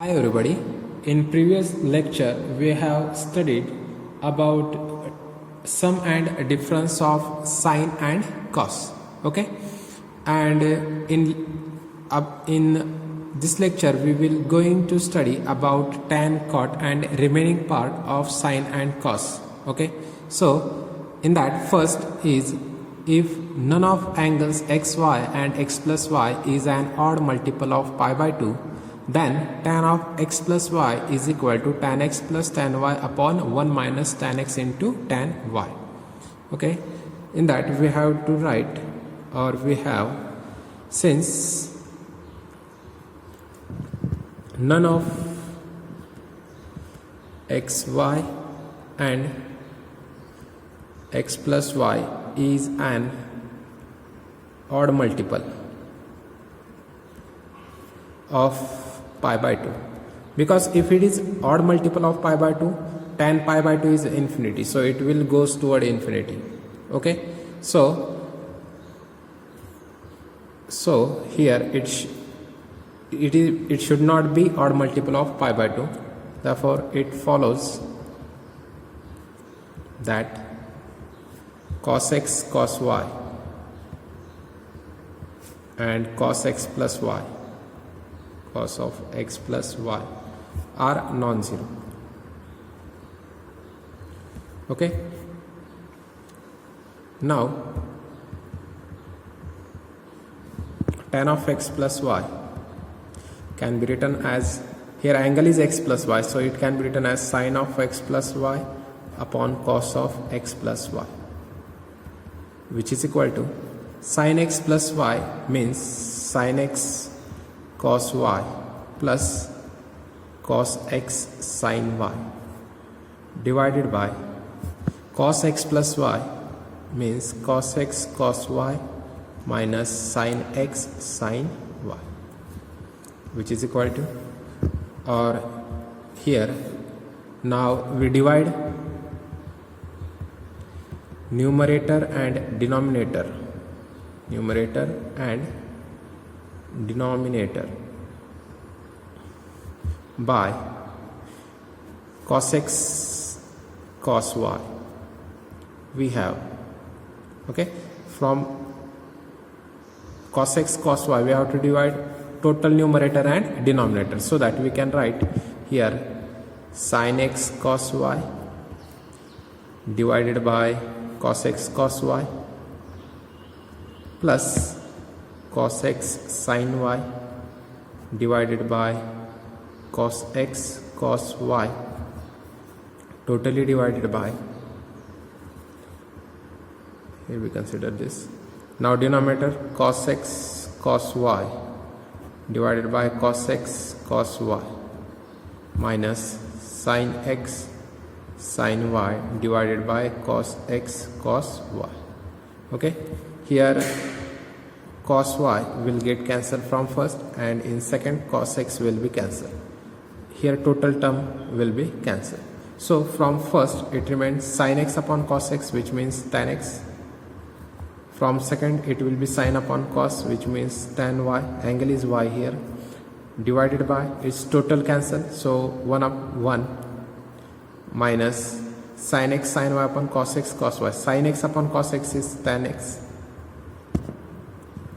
Hi everybody. In previous lecture we have studied about sum and difference of sine and cos. Okay, and in this lecture we will going to study about tan, cot, and remaining part of sine and cos. Okay, so in that first is if none of angles xy and x plus y is an odd multiple of pi by 2, then tan of x plus y is equal to tan x plus tan y upon 1 minus tan x into tan y. Okay, in that we have to write, or we have, since none of xy and x plus y is an odd multiple of pi by 2, because if it is odd multiple of pi by 2, tan pi by 2 is infinity, so it will goes toward infinity. Okay, so here it should not be odd multiple of pi by 2, therefore it follows that cos x cos y and cos x plus y, cos of x plus y, are non-zero. Okay, now tan of x plus y can be written as, here angle is x plus y, so it can be written as sine of x plus y upon cos of x plus y, which is equal to sine x plus y means sine x cos y plus cos x sin y, divided by cos x plus y means cos x cos y minus sin x sin y, which is equal to, or here now we divide numerator and denominator by cos x cos y. We have, okay, from cos x cos y we have to divide total numerator and denominator, so that we can write here sin x cos y divided by cos x cos y plus cos x sin y divided by cos x cos y, totally divided by, here we consider this, now denominator cos x cos y divided by cos x cos y minus sin x sin y divided by cos x cos y. Okay, here cos y will get cancelled from first, and in second cos x will be cancelled. Here total term will be cancelled. So from first it remains sin x upon cos x, which means tan x. From second it will be sin upon cos, which means tan y, angle is y here, divided by its total cancel, so 1 up 1 minus sin x sin y upon cos x cos y. Sin x upon cos x is tan x,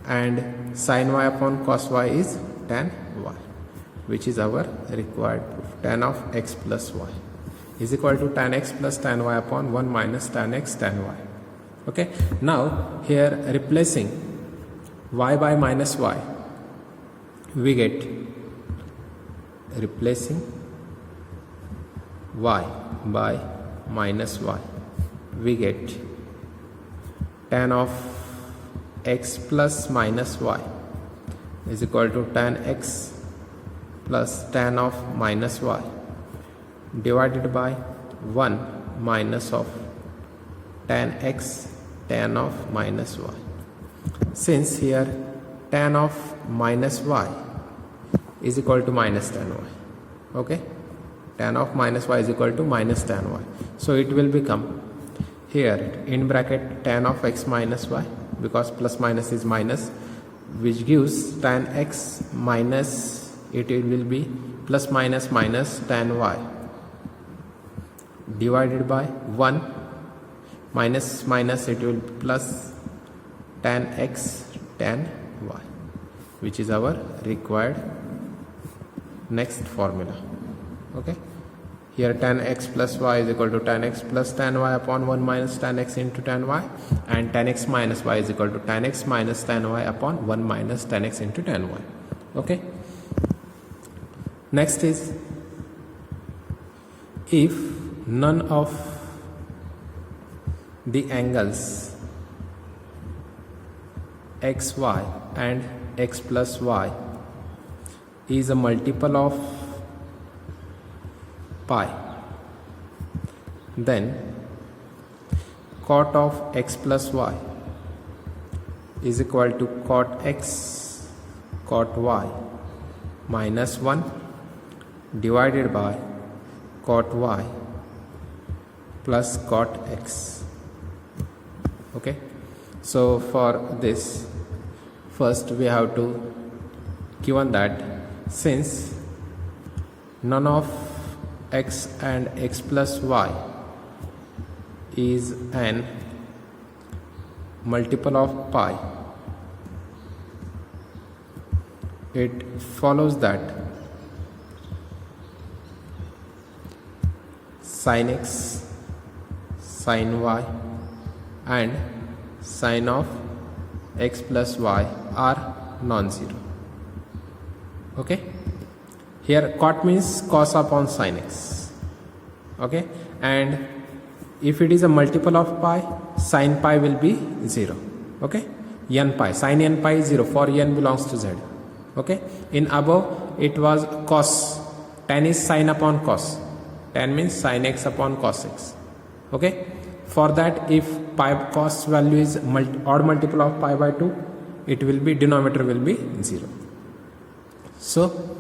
and sin y upon cos y is tan y, which is our required proof. Tan of x plus y is equal to tan x plus tan y upon 1 minus tan x tan y. Okay, now here replacing y by minus y, we get, replacing y by minus y, we get tan of x plus minus y is equal to tan x plus tan of minus y divided by 1 minus of tan x tan of minus y. Since here tan of minus y is equal to minus tan y, okay, tan of minus y is equal to minus tan y, so it will become here in bracket tan of x minus y, because plus minus is minus, which gives tan x minus, it will be plus minus minus tan y divided by 1 minus minus, it will be plus tan x tan y, which is our required next formula. Okay, here tan x plus y is equal to tan x plus tan y upon 1 minus tan x into tan y, and tan x minus y is equal to tan x minus tan y upon 1 minus tan x into tan y. Okay, next is, if none of the angles xy and x plus y is a multiple of pi, then cot of x plus y is equal to cot x cot y minus 1 divided by cot y plus cot x. Okay, so for this, first we have to given that since none of x and x plus y is an multiple of pi, it follows that sin x, sin y and sin of x plus y are non-zero. Okay, here cot means cos upon sin x. Okay, and if it is a multiple of pi, sin pi will be 0. Okay, n pi, sin n pi is 0 for n belongs to z. Okay, in above it was cos, tan is sin upon cos, tan means sin x upon cos x. Okay, for that if pi cos value is odd multiple of pi by 2, it will be, denominator will be 0. So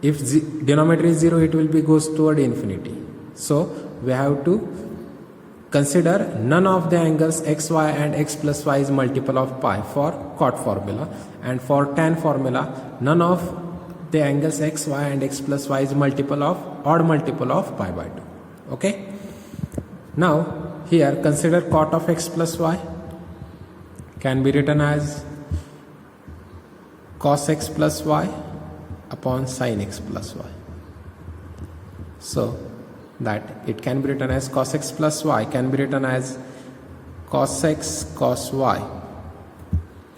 if denominator is 0, it will be goes toward infinity. So we have to consider none of the angles xy and x plus y is multiple of pi for cot formula, and for tan formula none of the angles xy and x plus y is multiple of odd multiple of pi by 2. Okay, now here consider cot of x plus y can be written as cos x plus y upon sin x plus y. So that it can be written as cos x plus y can be written as cos x cos y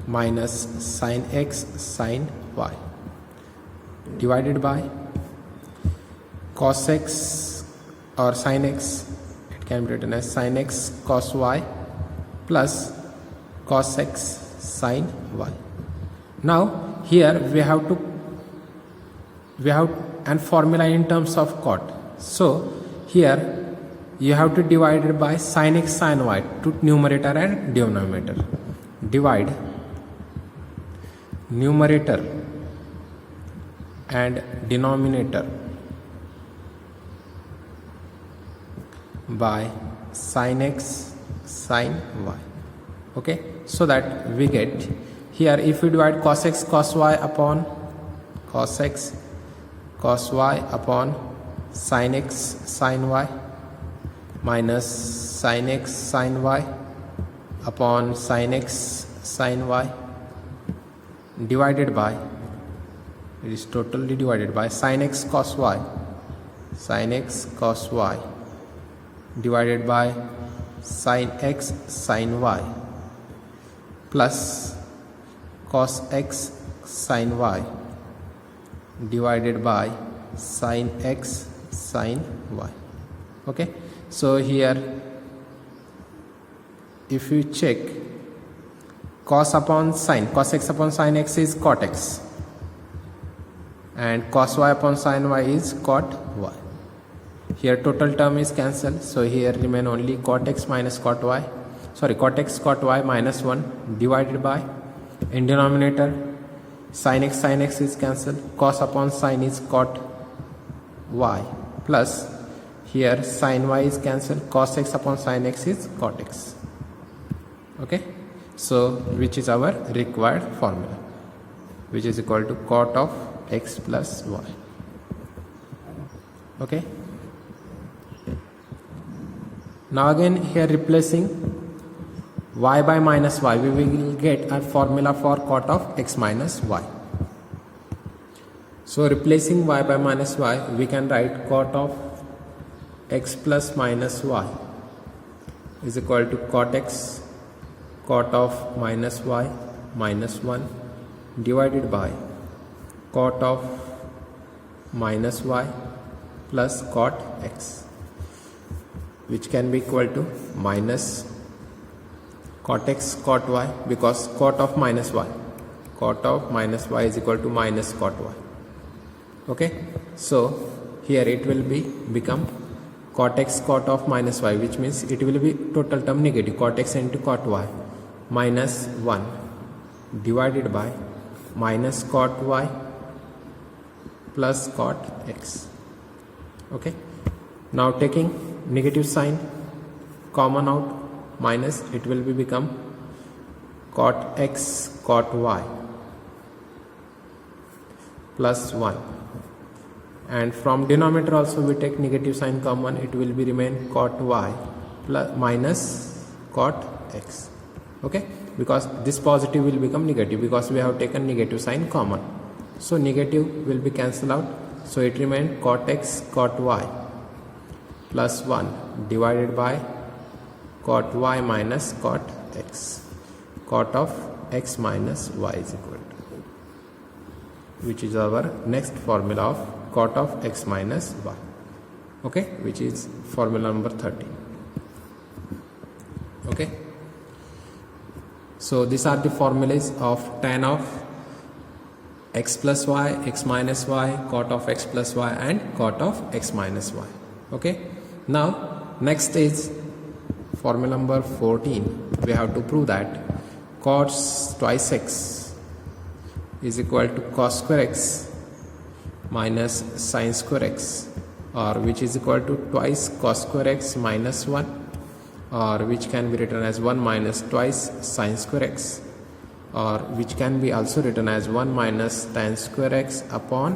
minus sin x sin y divided by cos x or sin x, it can be written as sin x cos y plus cos x sin y. Now here we have an formula in terms of cot. So here you have to divide it by sin x sin y to numerator and denominator. Divide numerator and denominator by sin x sin y. Okay, so that we get here, if we divide cos x cos y upon cos x cos y upon sin x sin y minus sin x sin y upon sin x sin y divided by, it is totally divided by sin x cos y divided by sin x sin y plus cos x sin y divided by sin x sin y. Okay, so here if you check, cos upon sin, cos x upon sin x is cot x, and cos y upon sin y is cot y. Here total term is cancelled, so here remain only cot x minus cot y, cot x cot y minus 1 divided by, in denominator sin x is cancelled, cos upon sin is cot y plus here sin y is cancelled, cos x upon sin x is cot x. Okay, so which is our required formula, which is equal to cot of x plus y. Okay. Now again here replacing y by minus y, we will get a formula for cot of x minus y. So replacing y by minus y, we can write cot of x plus minus y is equal to cot x cot of minus y minus 1 divided by cot of minus y plus cot x, which can be equal to minus cot x cot y, because cot of minus y is equal to minus cot y. Okay, so here it will become cot x cot of minus y, which means it will be total term negative, cot x into cot y minus 1 divided by minus cot y plus cot x. Okay, now taking negative sign common out, minus, it will become cot x cot y plus 1, and from denominator also we take negative sign common, it will remain cot y plus minus cot x. Okay, because this positive will become negative because we have taken negative sign common, so negative will be cancelled out, so it remains cot x cot y plus 1 divided by cot y minus cot x, cot of x minus y is equal to, which is our next formula of cot of x minus y. Okay, which is formula number 13. Okay, so these are the formulas of tan of x plus y, x minus y, cot of x plus y and cot of x minus y. Okay, now next is formula number 14. We have to prove that cos twice x is equal to cos square x minus sin square x, or which is equal to twice cos square x minus 1, or which can be written as 1 minus twice sin square x, or which can be also written as 1 minus tan square x upon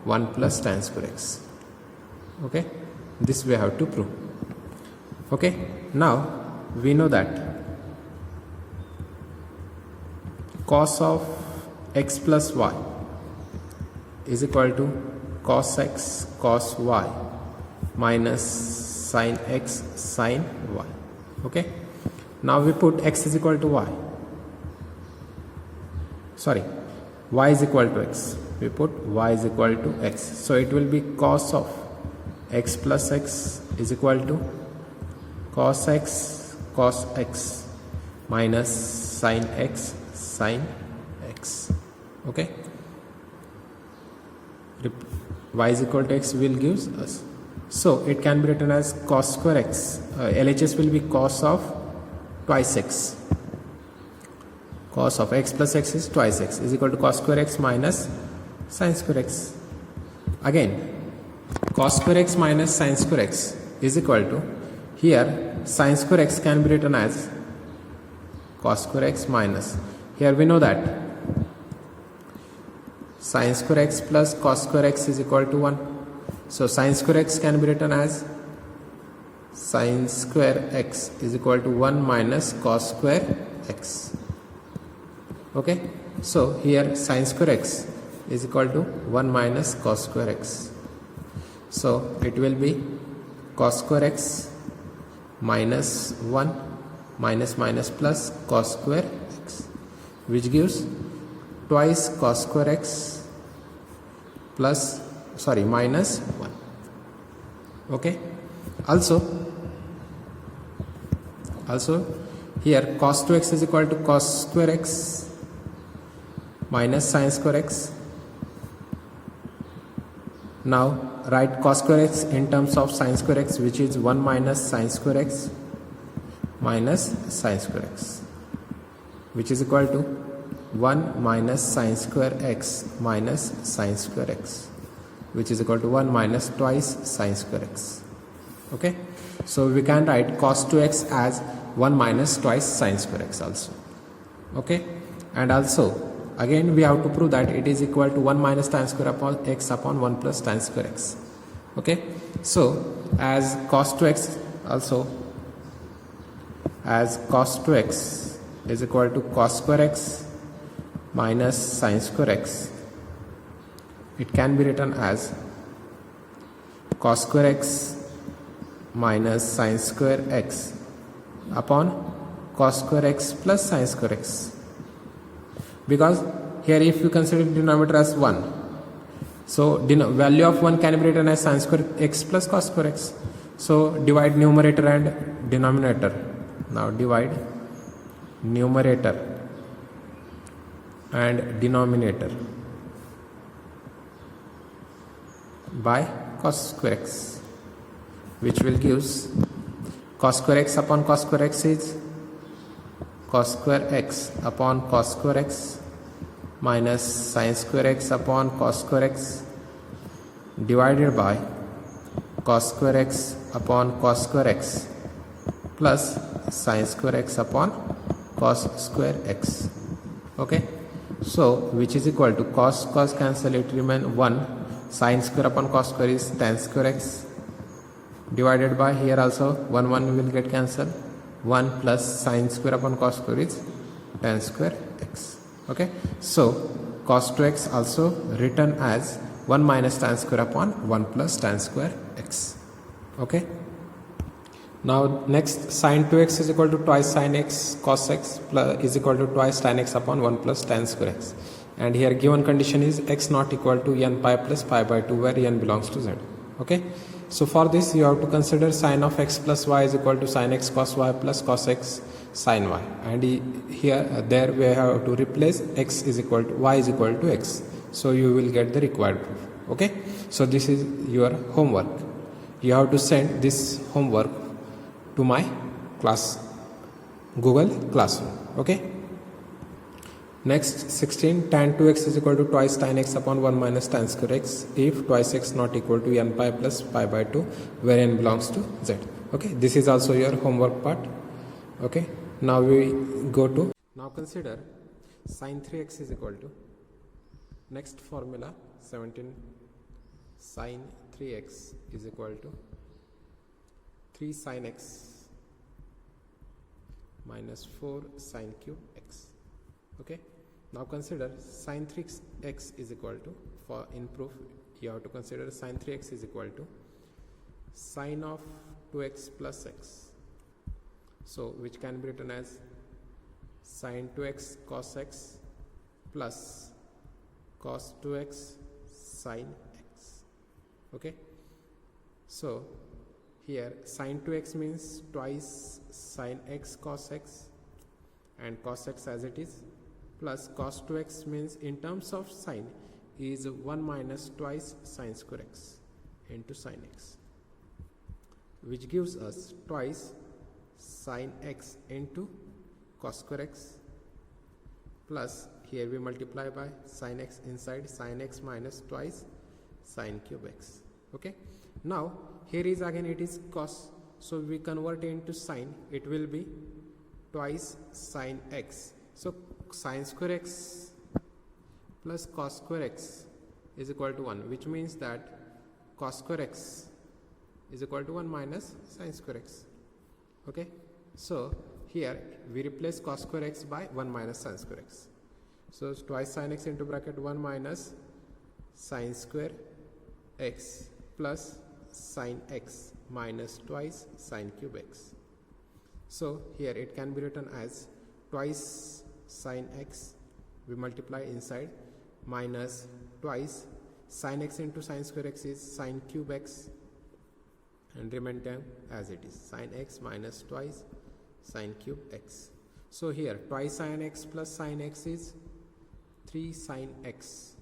1 plus tan square x. Okay, this we have to prove. Okay, now we know that cos of x plus y is equal to cos x cos y minus sin x sin y. Okay, now we put x is equal to y, y is equal to x, we put y is equal to x, so it will be cos of x plus x is equal to cos x cos x minus sin x sin x. Okay, y is equal to x will gives us, so it can be written as cos square x, LHS will be cos of twice x, cos of x plus x is twice x is equal to cos square x minus sin square x. Again cos square x minus sin square x is equal to, here sin square x can be written as cos square x minus, here we know that sin square x plus cos square x is equal to 1, so sin square x can be written as sin square x is equal to 1 minus cos square x. Okay, so here sin square x is equal to 1 minus cos square x, so it will be cos square x minus 1 minus minus plus cos square x, which gives twice cos square x plus minus 1. Okay, also here cos 2x is equal to cos square x minus sin square x. Now write cos square x in terms of sin square x, which is 1 minus sin square x minus sin square x, which is equal to 1 minus sin square x minus sin square x, which is equal to 1 minus twice sin square x. Okay, so we can write cos 2x as 1 minus twice sin square x also. Okay, and also again we have to prove that it is equal to 1 minus tan square upon x upon 1 plus tan square x. Okay, so as cos 2x also, as cos 2x is equal to cos square x minus sin square x, it can be written as cos square x minus sin square x upon cos square x plus sin square x, because here if you consider denominator as 1, so value of 1 can be written as sin square x plus cos square x. So divide numerator and denominator. Now divide numerator and denominator by cos square x, which will gives cos square x upon cos square x is cos square x upon cos square x minus sin square x upon cos square x divided by cos square x upon cos square x plus sin square x upon cos square x. Okay, so which is equal to cos cancel, it remain 1, sin square upon cos square is tan square x divided by, here also 1 will get cancelled, 1 plus sin square upon cos square is tan square x. Okay, so cos 2x also written as 1 minus tan square upon 1 plus tan square x. Okay, now next sin 2x is equal to twice sin x cos x plus is equal to twice tan x upon 1 plus tan square x, and here given condition is x not equal to n pi plus pi by 2 where n belongs to z. Okay, so for this you have to consider sin of x plus y is equal to sin x cos y plus cos x sin y, and here there we have to replace x is equal to y is equal to x, so you will get the required proof. Okay, so this is your homework. You have to send this homework to my class Google Classroom. Okay, next 16, tan 2x is equal to twice tan x upon 1 minus tan square x if twice x not equal to n pi plus pi by 2 where n belongs to z. Okay, this is also your homework part. Okay, now we go to, now consider sin 3x is equal to, next formula 17, sin 3x is equal to 3 sin x minus 4 sin cube x. Okay, now consider sin 3x is equal to, for in proof you have to consider sin 3x is equal to sine of 2x plus x, so which can be written as sin 2x cos x plus cos 2x sin x. Okay, so here sin 2x means twice sin x cos x and cos x as it is, plus cos 2x means in terms of sin is 1 minus twice sin square x into sin x, which gives us twice sin x into cos square x, plus here we multiply by sin x inside, sin x minus twice sin cube x. Okay, now here is again it is cos, so we convert into sin, it will be twice sin x, so sin square x plus cos square x is equal to 1, which means that cos square x is equal to 1 minus sin square x. Okay, so here we replace cos square x by 1 minus sin square x, so twice sin x into bracket 1 minus sin square x plus sin x minus twice sin cube x. So here it can be written as twice sin x, we multiply inside, minus twice sin x into sin square x is sin cube x, and remain term as it is, sin x minus twice sin cube x. So here twice sin x plus sin x is 3 sin x,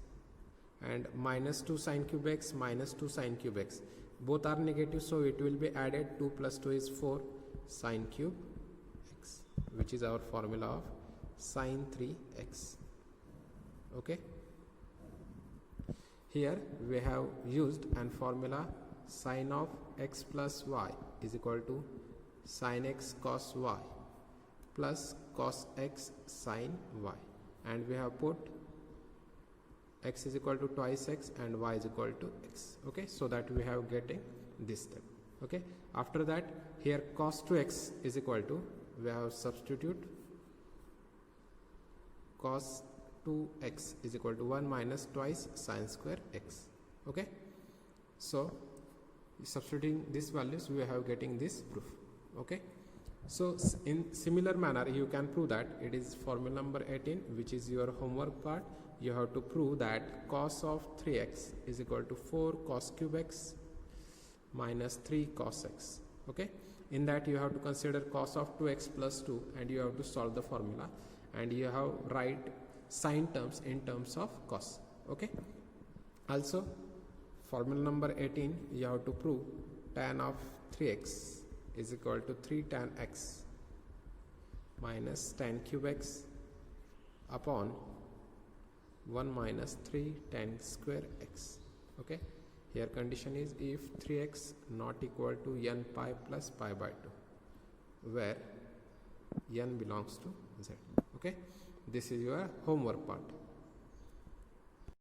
and minus 2 sin cube x minus 2 sin cube x, both are negative, so it will be added, 2 plus 2 is 4 sin cube x, which is our formula of sin 3x. Okay, here we have used an formula sin of x plus y is equal to sin x cos y plus cos x sin y, and we have put x is equal to twice x and y is equal to x. Okay, so that we have getting this step. Okay, after that here cos 2x is equal to, we have substitute cos 2x is equal to 1 minus twice sine square x. Okay, so substituting these values we have getting this proof. Okay, so in similar manner you can prove that. It is formula number 18, which is your homework part. You have to prove that cos of 3x is equal to 4 cos cube x minus 3 cos x. Okay, in that you have to consider cos of 2x plus 2 and you have to solve the formula, and you have write sine terms in terms of cos. Okay, also formula number 18 you have to prove tan of 3x is equal to 3 tan x minus tan cube x upon 1 minus 3 tan square x. Okay, here condition is if 3x not equal to n pi plus pi by 2, where n belongs to z. Okay, this is your homework part.